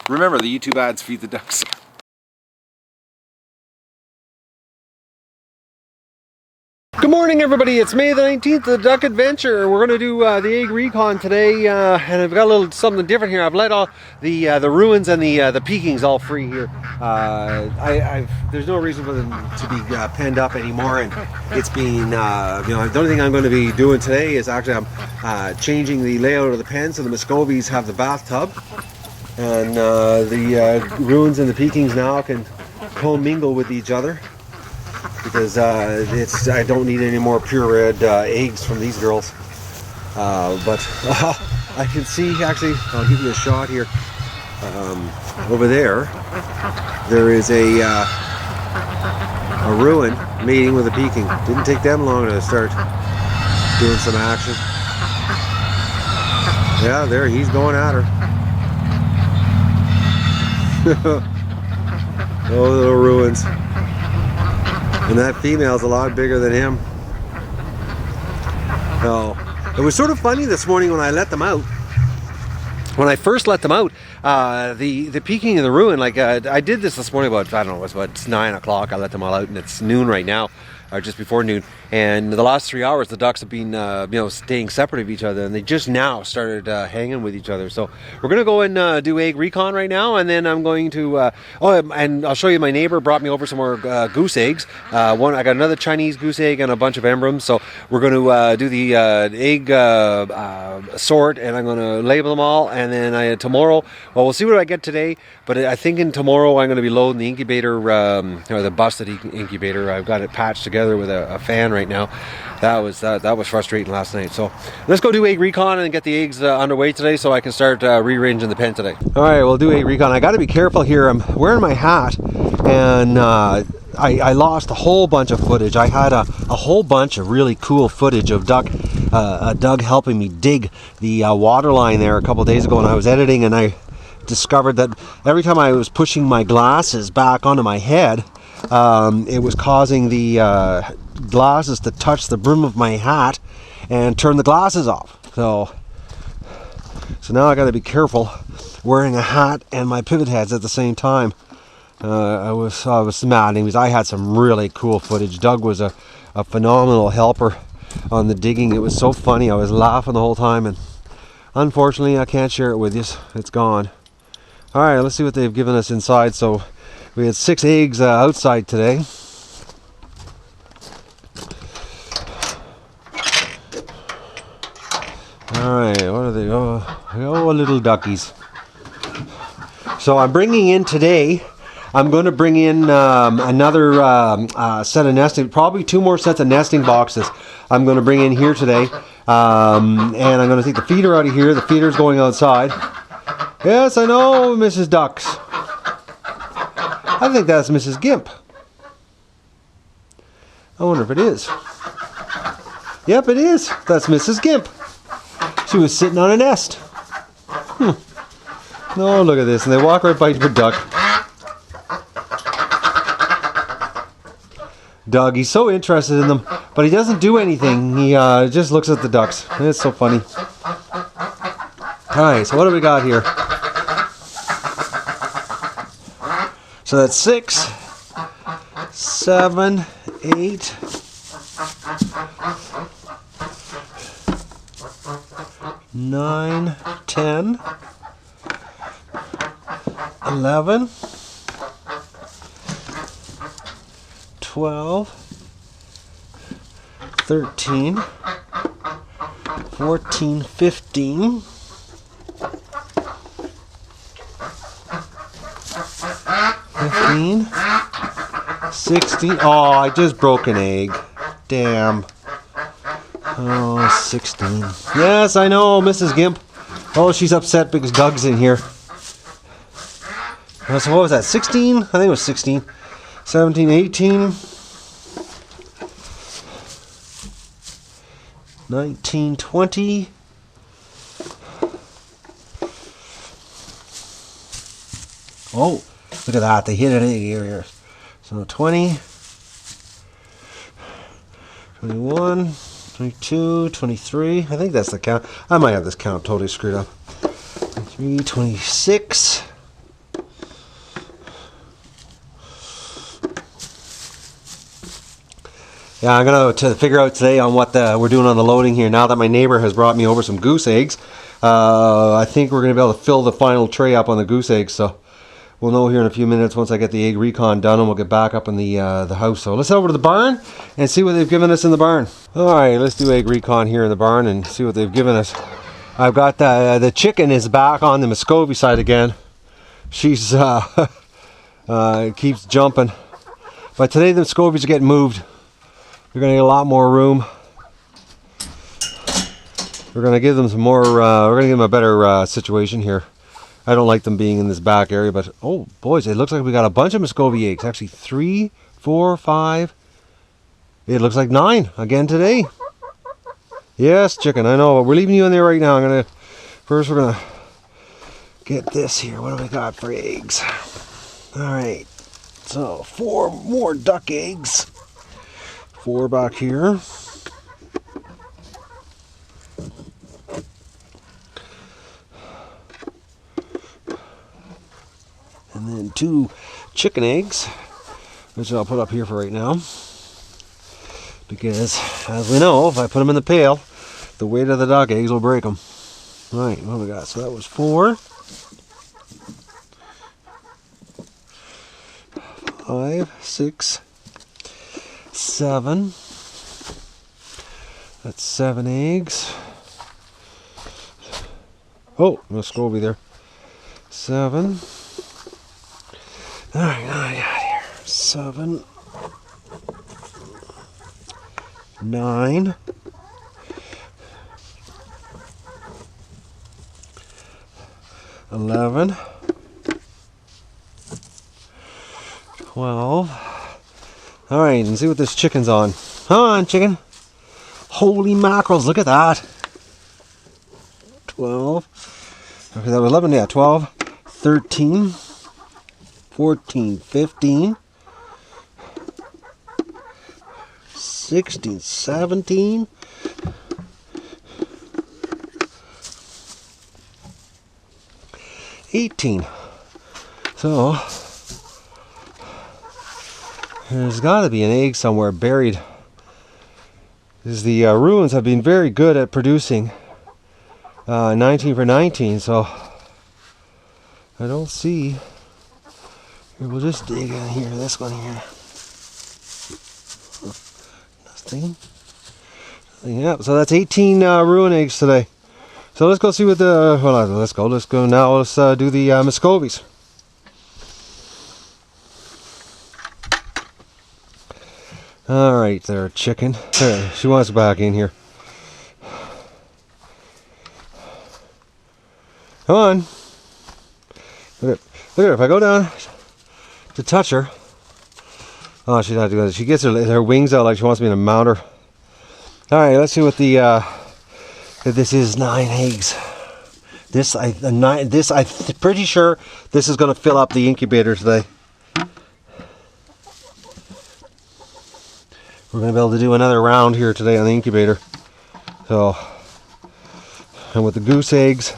Remember, the YouTube ads feed the ducks. Good morning, everybody. It's May the 19th, the Duck Adventure. We're going to do the egg recon today, and I've got a little something different here. I've let all the Rouens and the Pekins all free here. There's no reason for them to be penned up anymore, and it's been, the only thing I'm going to be doing today is actually I'm changing the layout of the pen, so the Muscovies have the bathtub, and the Rouens and the Pekins now can commingle with each other. Because I don't need any more purebred eggs from these girls. But I can see, actually, I'll give you a shot here. Over there is a Rouen mating with a Pekin. Didn't take them long to start doing some action. Yeah, there, he's going at her. Oh, little Rouens. And that female's a lot bigger than him. Oh, it was sort of funny this morning when I let them out. When I first let them out, the Pekin and the Rouen, like I did this morning about, I don't know, it's 9 o'clock. I let them all out, and it's noon right now, or just before noon. And the last 3 hours, the ducks have been, staying separate of each other, and they just now started hanging with each other. So we're gonna go and do egg recon right now, and then I'm going to. And I'll show you. My neighbor brought me over some more goose eggs. I got another Chinese goose egg and a bunch of Embdens. So we're going to do the egg sort, and I'm going to label them all. And then tomorrow, well, we'll see what I get today. But I think tomorrow I'm going to be loading the incubator, or the busted incubator. I've got it patched together with a fan right now. That was frustrating last night. So let's go do egg recon and get the eggs underway today, so I can start rearranging the pen today. All right, we'll do egg recon. I got to be careful here. I'm wearing my hat, and I lost a whole bunch of footage. I had a whole bunch of really cool footage of Doug helping me dig the water line there a couple days ago when I was editing, and I discovered that every time I was pushing my glasses back onto my head, it was causing the glasses to touch the brim of my hat and turn the glasses off. So now I got to be careful wearing a hat and my pivot heads at the same time. I was maddening because I had some really cool footage. Doug was a phenomenal helper on the digging. It was so funny. I was laughing the whole time, and unfortunately I can't share it with you. It's gone. All right, let's see what they've given us inside. So we had 6 eggs outside today. Alright, what are they? Oh, little duckies. So I'm bringing in today, I'm going to bring in another set of nesting, probably 2 more sets of nesting boxes I'm going to bring in here today. And I'm going to take the feeder out of here. The feeder's going outside. Yes, I know, Mrs. Ducks. I think that's Mrs. Gimp. I wonder if it is. Yep, it is. That's Mrs. Gimp. She was sitting on a nest. Oh, look at this. And they walk right by the duck. Doug, he's so interested in them, but he doesn't do anything. He just looks at the ducks. It's so funny. Alright, so what do we got here? So that's 6, 7, 8, 9, 10, 11, 12, 13, 14, 15, 15, 16. Oh, I just broke an egg. Damn. Oh, 16. Yes, I know, Mrs. Gimp. Oh, she's upset because Doug's in here. So what was that, 16? I think it was 16. 17, 18. 19, 20. Oh, look at that. They hit an egg here. So 20, 21, 22, 23. I think that's the count. I might have this count totally screwed up. 23, 26, Yeah, I'm gonna to figure out today on what we're doing on the loading here. Now that my neighbor has brought me over some goose eggs, I think we're gonna be able to fill the final tray up on the goose eggs. So we'll know here in a few minutes once I get the egg recon done, and we'll get back up in the house. So let's head over to the barn and see what they've given us in the barn. All right, let's do egg recon here in the barn and see what they've given us. I've got the chicken is back on the Muscovy side again. She's keeps jumping, but today the Muscovies are getting moved. They're going to get a lot more room. We're going to give them some more, we're going to give them a better situation here. I don't like them being in this back area, but oh boys, it looks like we got a bunch of Muscovy eggs. Actually 3, 4, 5, it looks like 9 again today. Yes, chicken, I know, but we're leaving you in there right now. First we're going to get this here. What do we got for eggs? All right, so 4 more duck eggs. 4 back here. And then 2 chicken eggs, which I'll put up here for right now. Because, as we know, if I put them in the pail, the weight of the duck eggs will break them. All right, what do we got? So that was 4. 5, 6, 7. That's 7 eggs. Oh, Muscovy there. 7. All right, now I got here 7, 9, 11, 12. All right, and see what this chicken's on. Come on, chicken. Holy mackerels, look at that. 12. Okay, that was 11, yeah, 12, 13, 14, 15, 16, 17, 18. So, there's got to be an egg somewhere buried. Because the Rouens have been very good at producing 19 for 19, so I don't see. Here, we'll just dig in here, this one here. Nothing. Yeah, so that's 18 Rouen eggs today. So let's go see what the, well, let's go now, let's do the Muscovies. All right, there, chicken. There, she wants back in here. Come on. Look at her. If I go down to touch her, oh, she's not doing it. She gets her wings out like she wants me to mount her. All right, let's see what the this is 9 eggs. I'm pretty sure this is going to fill up the incubator today. We're going to be able to do another round here today on the incubator. So, and with the goose eggs,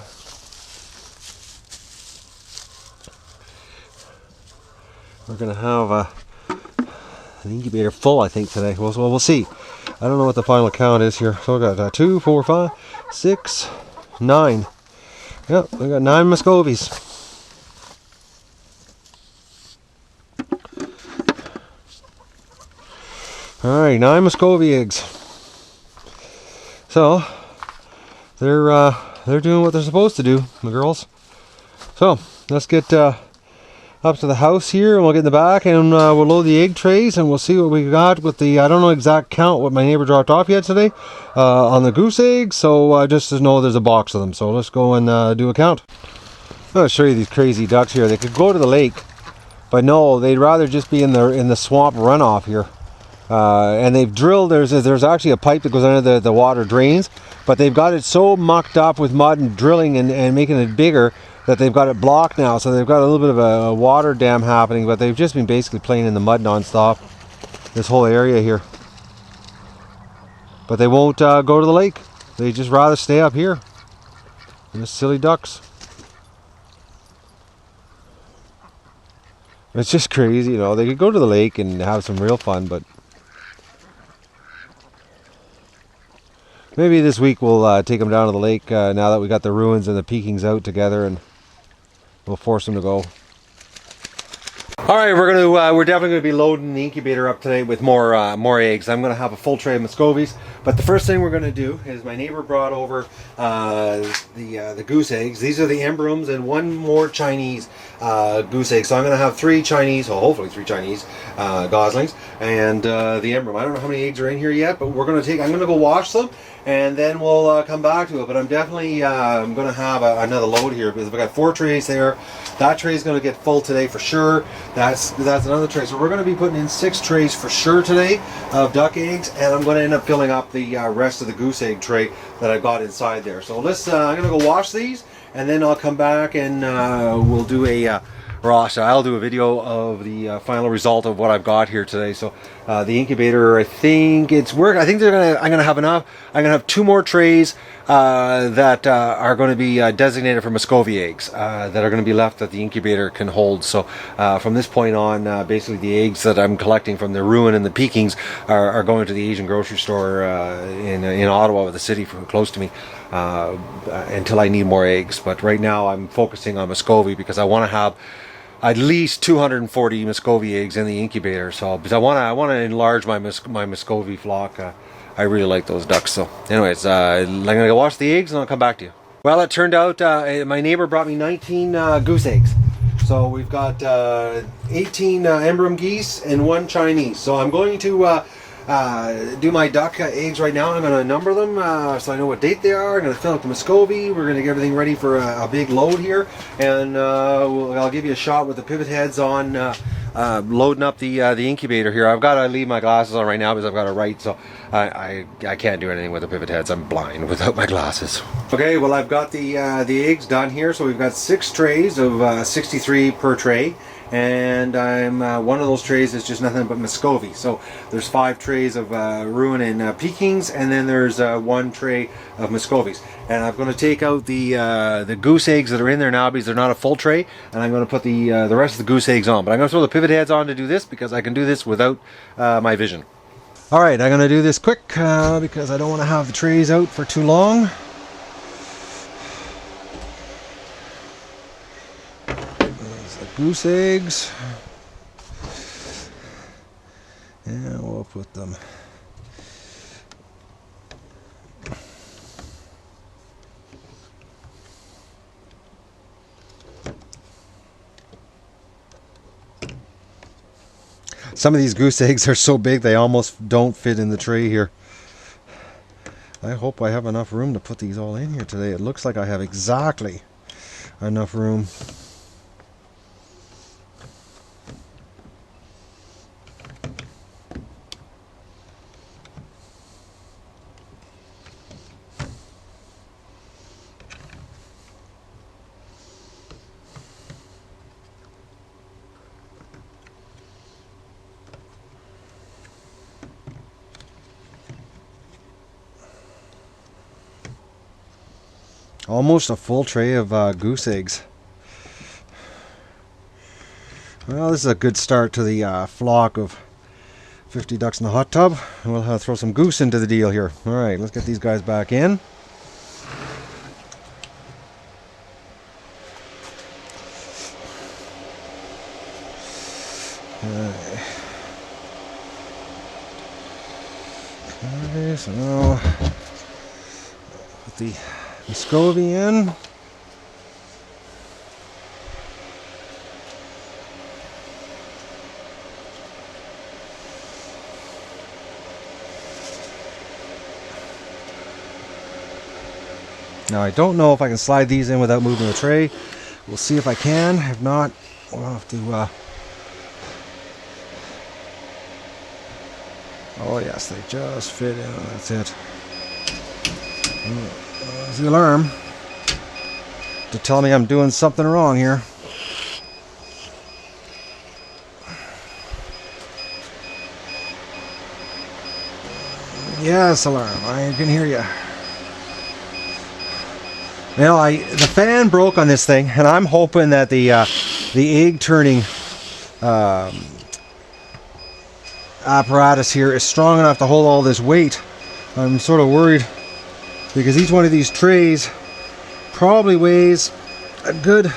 we're going to have an incubator full, I think, today. Well, we'll see. I don't know what the final count is here. So we got 2, 4, 5, 6, 9. Yep, we got 9 Muscovies. All right, 9 Muscovy eggs. So they're doing what they're supposed to do, the girls. So let's get up to the house here, and we'll get in the back, and we'll load the egg trays, and we'll see what we got with the, I don't know exact count what my neighbor dropped off yet today on the goose eggs. So just to know there's a box of them. So let's go and do a count. I'm going to show you these crazy ducks here. They could go to the lake, but no, they'd rather just be in the swamp runoff here. And they've drilled, there's actually a pipe that goes under the water drains, but they've got it so mucked up with mud and drilling and making it bigger that they've got it blocked now. So they've got a little bit of a water dam happening, but they've just been basically playing in the mud non-stop, this whole area here. But they won't go to the lake. They just rather stay up here. They're just silly ducks. It's just crazy, you know. They could go to the lake and have some real fun, but Maybe this week we'll take them down to the lake now that we got the Rouens and the Pekings out together, and we'll force them to go. All right, we're definitely gonna be loading the incubator up today with more eggs. I'm gonna have a full tray of Muscovies, but the first thing we're gonna do is my neighbor brought over the goose eggs. These are the Embrums and one more Chinese goose egg. So I'm gonna have 3 Chinese, well, hopefully 3 Chinese goslings, and the Embrum. I don't know how many eggs are in here yet, but I'm gonna go wash them, and then we'll come back to it. But I'm definitely I'm gonna have another load here because we got 4 trays there. That tray is gonna get full today for sure. That's another tray. So we're gonna be putting in 6 trays for sure today of duck eggs, and I'm gonna end up filling up the rest of the goose egg tray that I got inside there. So let's I'm gonna go wash these, and then I'll come back and we'll do I'll do a video of the final result of what I've got here today. So the incubator, I think it's work. I think I'm gonna have enough. I'm gonna have 2 more trays that are going to be designated for Muscovy eggs that are going to be left that the incubator can hold. So from this point on, basically the eggs that I'm collecting from the Rouen and the Pekings are going to the Asian grocery store in Ottawa, the city close to me, until I need more eggs. But right now I'm focusing on Muscovy because I want to have at least 240 Muscovy eggs in the incubator. So because I want to enlarge my Muscovy flock. I really like those ducks. So anyways, I'm gonna go wash the eggs and I'll come back to you. Well, it turned out my neighbor brought me 19 goose eggs. So we've got 18 Embrum geese and 1 Chinese. So I'm going to do my duck eggs right now. I'm going to number them so I know what date they are. I'm going to fill up the Muscovy. We're going to get everything ready for a big load here. And I'll give you a shot with the pivot heads on loading up the incubator here. I've got to leave my glasses on right now because I've got to write, so I can't do anything with the pivot heads. I'm blind without my glasses. Okay, well, I've got the eggs done here. So we've got 6 trays of 63 per tray. And one of those trays is just nothing but Muscovy. So there's 5 trays of Rouen and Pekings, and then there's 1 tray of Muscovies. And I'm going to take out the goose eggs that are in there now because they're not a full tray, and I'm going to put the rest of the goose eggs on. But I'm going to throw the pivot heads on to do this because I can do this without my vision. All right, I'm going to do this quick because I don't want to have the trays out for too long. Goose eggs, and we'll put them some of these goose eggs are so big they almost don't fit in the tray here. I hope I have enough room to put these all in here today. It looks like I have exactly enough room. Almost a full tray of goose eggs. Well, this is a good start to the flock of 50 ducks in the hot tub. We'll throw some goose into the deal here. All right, let's get these guys back in. Okay, so now put the Muscovy in. Now I don't know if I can slide these in without moving the tray. We'll see if I can. If not, we'll have to oh yes, they just fit in. That's it. There's the alarm to tell me I'm doing something wrong here. Yes, alarm. I can hear you. Now, the fan broke on this thing, and I'm hoping that the egg turning apparatus here is strong enough to hold all this weight. I'm sort of worried because each one of these trays probably weighs a good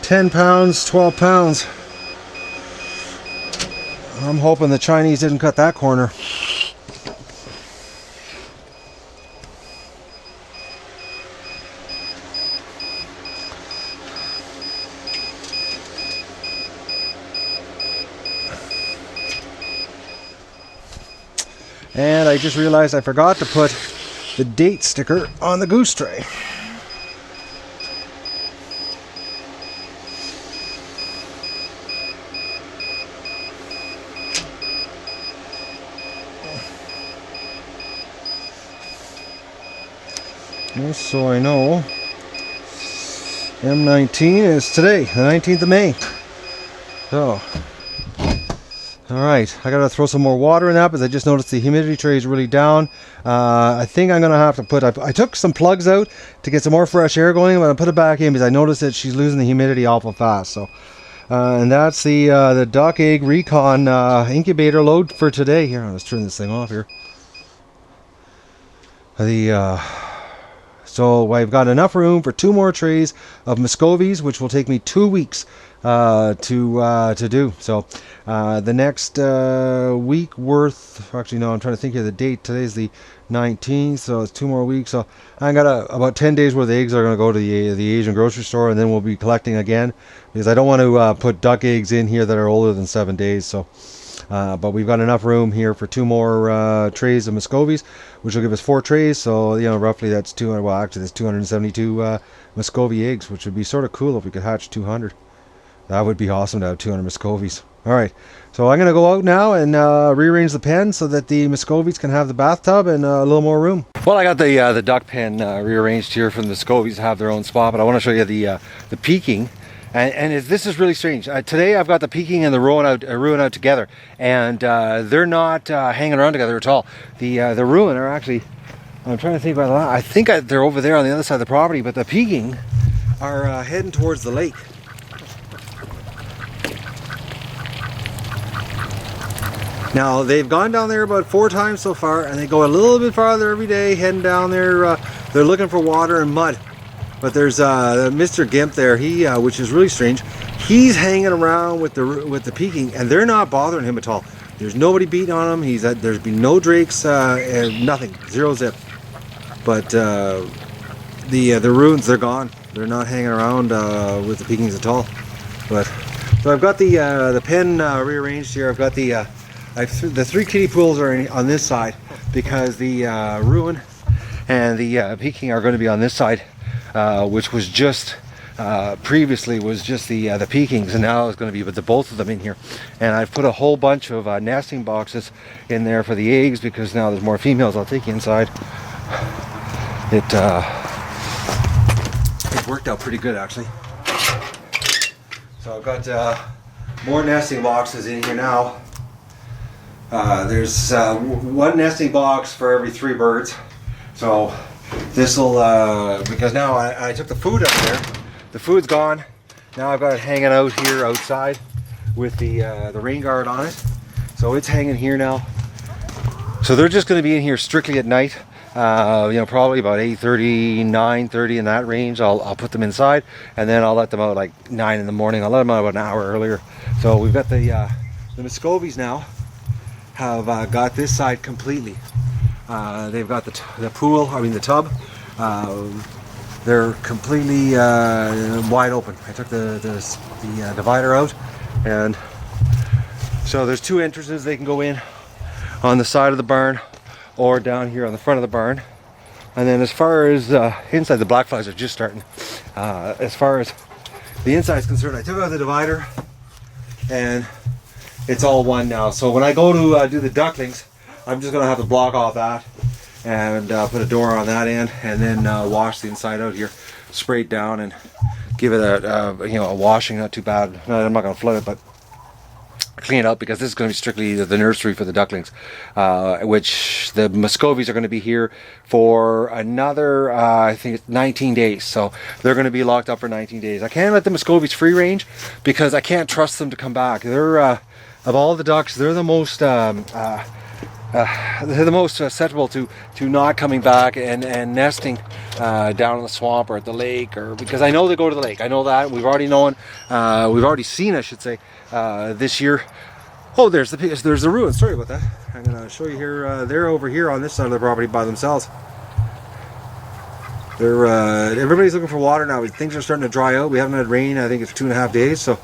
10 pounds, 12 pounds. I'm hoping the Chinese didn't cut that corner. And I just realized I forgot to put the date sticker on the goose tray. Just so I know, M19 is today, the 19th of May. So, alright, I gotta throw some more water in that because I just noticed the humidity tray is really down. I think I'm gonna have to put, I took some plugs out to get some more fresh air going, but I put it back in because I noticed that she's losing the humidity awful fast. So, and that's the duck egg recon incubator load for today. Here, let's turn this thing off here. So I've got enough room for 2 more trays of Muscovies, which will take me 2 weeks to do. So the next week worth, actually no, I'm trying to think of the date. Today's the 19th, so it's 2 more weeks. So I got about 10 days worth of eggs are going to go to the Asian grocery store, and then we'll be collecting again because I don't want to put duck eggs in here that are older than 7 days. So. But we've got enough room here for 2 more trays of Muscovies, which will give us 4 trays. So, you know, roughly that's 200. Well, actually, that's 272 Muscovy eggs, which would be sort of cool if we could hatch 200. That would be awesome to have 200 Muscovies. All right, so I'm gonna go out now and rearrange the pen so that the Muscovies can have the bathtub and a little more room. Well, I got the duck pen rearranged here for the Muscovies to have their own spot, but I want to show you the Peking. And this is really strange. Today I've got the Peking and the Rouen out together, and they're not hanging around together at all. The Rouen are actually, I'm trying to think about that. I think they're over there on the other side of the property, but the Peking are heading towards the lake. Now they've gone down there about 4 times so far, and they go a little bit farther every day, heading down there. They're looking for water and mud. But there's Mr. Gimp there, which is really strange. He's hanging around with the Peking, and they're not bothering him at all. There's nobody beating on him. There's been no drakes, nothing, 0 zip. But the Rouens, they're gone. They're not hanging around with the Pekings at all. But so I've got the pen rearranged here. I've got the 3 kiddie pools are on this side because the Rouen and the Peking are going to be on this side. Which was just previously was just the Pekings, and now it's going to be with the both of them in here. And I've put a whole bunch of nesting boxes in there for the eggs because now there's more females I'll take inside. It worked out pretty good actually. So I've got more nesting boxes in here now. There's 1 nesting box for every 3 birds. So this will, because now I took the food up there. The food's gone. Now I've got it hanging out here outside with the rain guard on it. So it's hanging here now. So they're just going to be in here strictly at night. You know, probably about 8:30, 9:30 in that range. I'll put them inside, and then I'll let them out like 9 in the morning. I'll let them out about an hour earlier. So we've got the Muscovies now have got this side completely. They've got the pool, I mean the tub. They're completely wide open. I took the divider out, and so there's 2 entrances they can go in on the side of the barn or down here on the front of the barn. And then as far as inside, the black flies are just starting. As far as the inside is concerned, I took out the divider and it's all one now. So when I go to do the ducklings, I'm just going to have to block off that and put a door on that end, and then wash the inside out here, spray it down and give it a washing. Not too bad. No, I'm not going to flood it, but clean it up, because this is going to be strictly the nursery for the ducklings, which the Muscovies are going to be here for another I think it's 19 days. So they're going to be locked up for 19 days. I can't let the Muscovies free range because I can't trust them to come back. They're of all the ducks, they're the most the most susceptible to not coming back and nesting down in the swamp or at the lake, or because I know they go to the lake. I know that we've already seen, I should say, this year. Oh, there's the ruins. Sorry about that. I'm gonna show you here. They're over here on this side of the property by themselves. They're everybody's looking for water now. Things are starting to dry out. We haven't had rain. I think it's 2.5 days. So,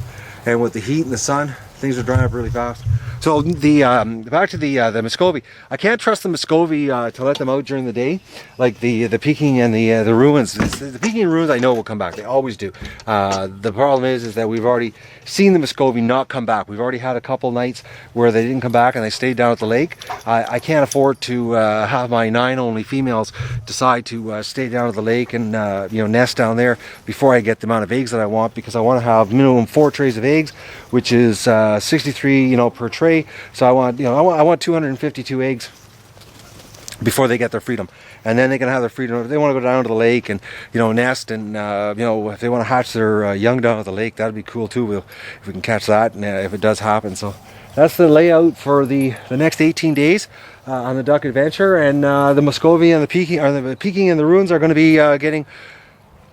and with the heat and the sun, things are drying up really fast. So the back to the Muscovy. I can't trust the Muscovy to let them out during the day, like the Pekin and the Ruins. The Pekin Ruins I know will come back. They always do. The problem is that we've already seen the Muscovy not come back. We've already had a couple nights where they didn't come back and they stayed down at the lake. I can't afford to have my 9 only females decide to stay down at the lake and nest down there before I get the amount of eggs that I want, because I want to have minimum 4 trays of eggs, which is 63 per tray. So I want 252 eggs before they get their freedom, and then they can have their freedom. If they want to go down to the lake and nest, and if they want to hatch their young down at the lake, that'd be cool too. If we can catch that, and if it does happen. So that's the layout for the next 18 days on the duck adventure, and the Muscovy and the Pekin and the Ruins are going to be getting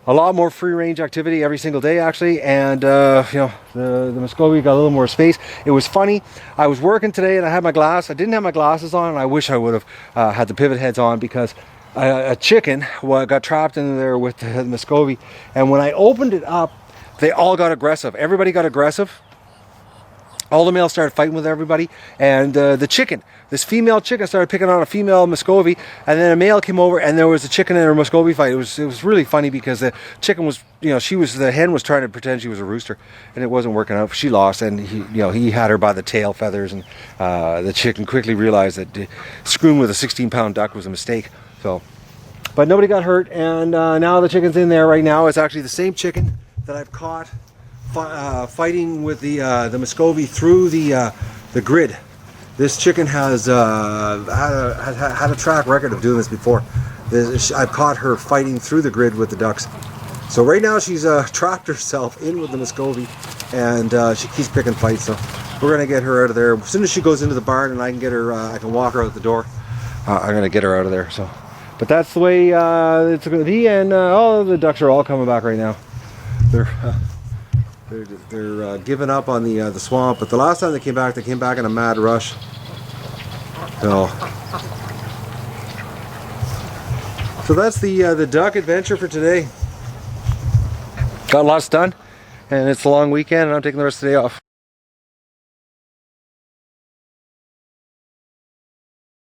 a lot more free range activity every single day, actually. And the Muscovy got a little more space. It was funny, I was working today and I had my glass. I didn't have my glasses on, and I wish I would have had the pivot heads on, because a chicken got trapped in there with the Muscovy, and when I opened it up, they all got aggressive. Everybody got aggressive. All the males started fighting with everybody, and this female chicken started picking on a female Muscovy, and then a male came over, and there was a chicken and a Muscovy fight. It was really funny, because the chicken was, the hen was trying to pretend she was a rooster, and it wasn't working out. She lost, and he had her by the tail feathers, and the chicken quickly realized that screwing with a 16-pound duck was a mistake. So, but nobody got hurt, and now the chicken's in there right now. It's actually the same chicken that I've caught fighting with the Muscovy through the grid. This chicken has had a track record of doing this before. I've caught her fighting through the grid with the ducks. So right now she's trapped herself in with the Muscovy, and she keeps picking fights. So we're gonna get her out of there as soon as she goes into the barn, and I can get her. I can walk her out the door. I'm gonna get her out of there. So, but that's the way it's gonna be, and the ducks are all coming back right now. They're giving up on the swamp, but the last time they came back in a mad rush. So that's the duck adventure for today. Got lots done, and it's a long weekend, and I'm taking the rest of the day off.